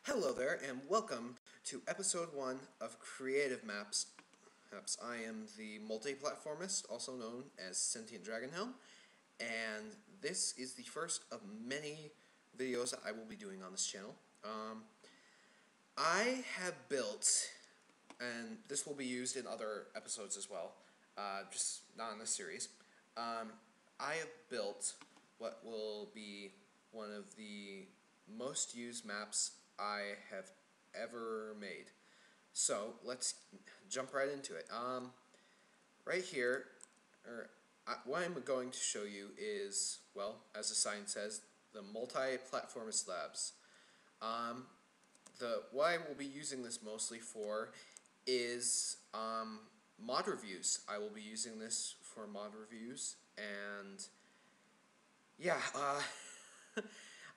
Hello there, and welcome to episode 1 of Creative Maps. I am the Multiplatformist, also known as Sentient Dragon Helm, and this is the first of many videos that I will be doing on this channel. I have built, and this will be used in other episodes as well, just not in this series. I have built what will be one of the most used maps I have ever made. So let's jump right into it. Right here, what I'm going to show you is, well, as the sign says, the Multiplatformist Labs. What I will be using this mostly for is mod reviews. I will be using this for mod reviews, and yeah,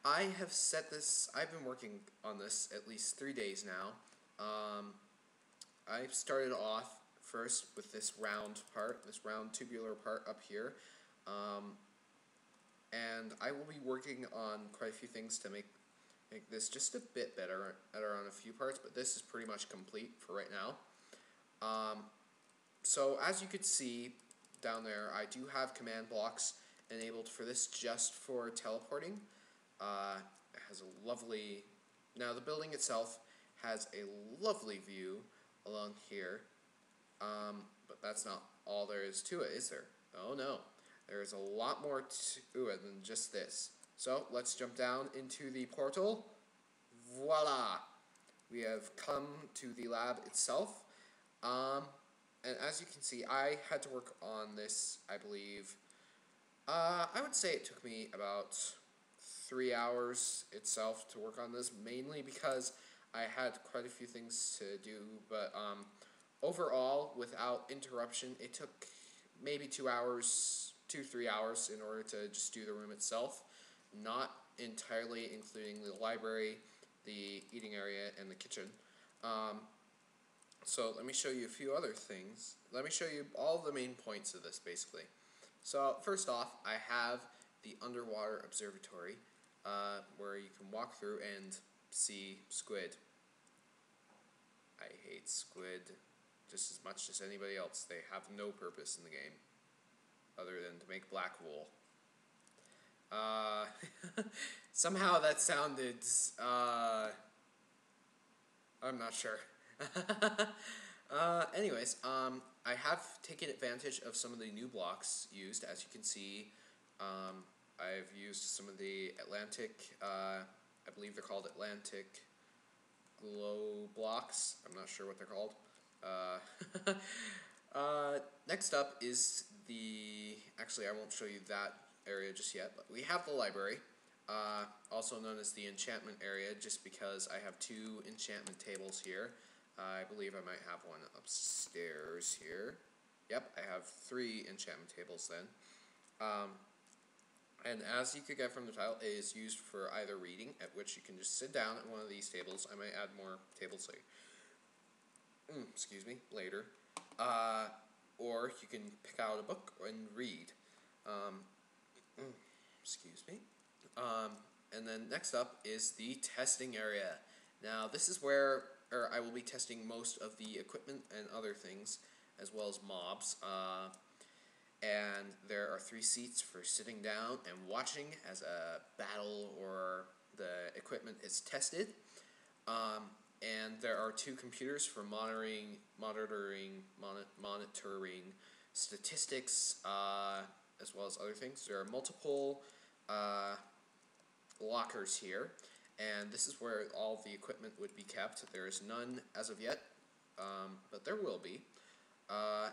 I have set this. I've been working on this at least 3 days now. I started off first with this round part, this round tubular part up here, and I will be working on quite a few things to make this just a bit better on a few parts, but this is pretty much complete for right now. So as you could see down there, I do have command blocks enabled for this just for teleporting. It has a lovely... Now, the building itself has a lovely view along here, but that's not all there is to it, is there? Oh, no. There's a lot more to it than just this. So, let's jump down into the portal. Voila! We have come to the lab itself. And as you can see, I had to work on this, I believe... I would say it took me about 3 hours itself to work on this, mainly because I had quite a few things to do, but overall, without interruption, it took maybe 2 hours, 2-3 hours in order to just do the room itself, not entirely including the library, the eating area, and the kitchen. So let me show you a few other things. Let me show you all the main points of this, basically. So, first off, I have the underwater observatory, where you can walk through and see squid. I hate squid just as much as anybody else. They have no purpose in the game, other than to make black wool. Somehow that sounded, I'm not sure. Anyways, I have taken advantage of some of the new blocks used. As you can see, I've used some of the Atlantic, I believe they're called Atlantic glow blocks. I'm not sure what they're called. Next up is actually I won't show you that area just yet, but we have the library, also known as the enchantment area, just because I have 2 enchantment tables here. I believe I might have one upstairs here. Yep, I have 3 enchantment tables then. And as you could get from the title, it is used for either reading, at which you can just sit down at one of these tables. I might add more tables later. Or you can pick out a book and read. And then next up is the testing area. Now, this is where I will be testing most of the equipment and other things, as well as mobs. And there are 3 seats for sitting down and watching as a battle or the equipment is tested. And there are 2 computers for monitoring statistics, as well as other things. There are multiple lockers here, and this is where all the equipment would be kept. There is none as of yet, but there will be.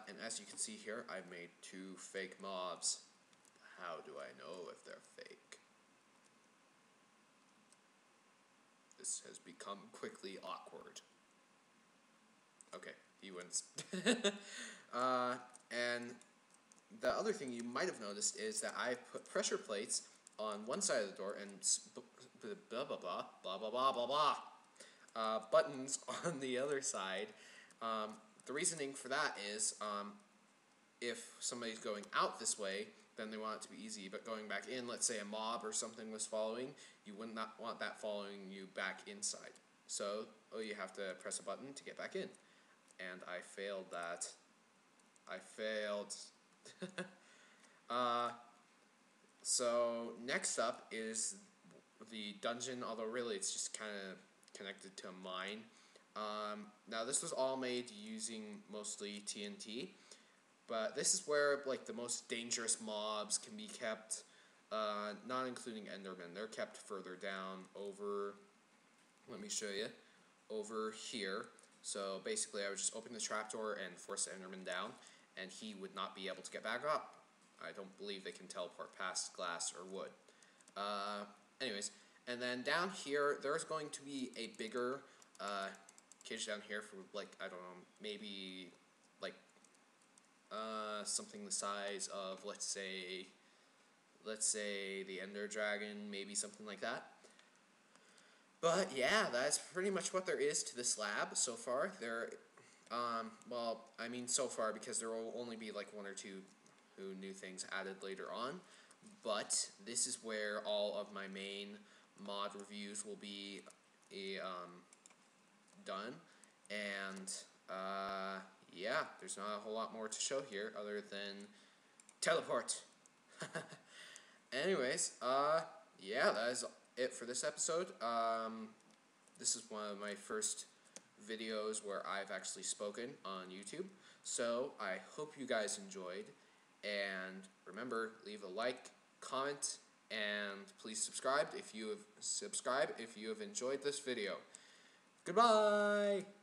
And as you can see here, I've made 2 fake mobs. How do I know if they're fake? This has become quickly awkward. Okay, he wins. And the other thing you might have noticed is that I put pressure plates on one side of the door and blah blah blah blah blah blah blah blah buttons on the other side. The reasoning for that is, if somebody's going out this way, then they want it to be easy, but going back in, let's say a mob or something was following, you would not want that following you back inside. So you have to press a button to get back in. And I failed that. I failed. So next up is the dungeon, although really it's just kind of connected to a mine. Now this was all made using mostly TNT, but this is where like the most dangerous mobs can be kept, not including Endermen. They're kept further down over, let me show you, over here. So basically I would just open the trapdoor and force the Enderman down, and he would not be able to get back up. I don't believe they can teleport past glass or wood. Anyways, and then down here, there's going to be a bigger cage down here for, like, I don't know, maybe, like, something the size of, let's say the Ender Dragon, maybe something like that. But yeah, that's pretty much what there is to this lab so far. Well, I mean so far, because there will only be like 1 or 2 new things added later on. But this is where all of my main mod reviews will be done. And yeah, there's not a whole lot more to show here other than teleport. Anyways, yeah, that is it for this episode. This is one of my first videos where I've actually spoken on YouTube. So I hope you guys enjoyed. And remember, leave a like, comment, and please subscribe if you have enjoyed this video. Goodbye!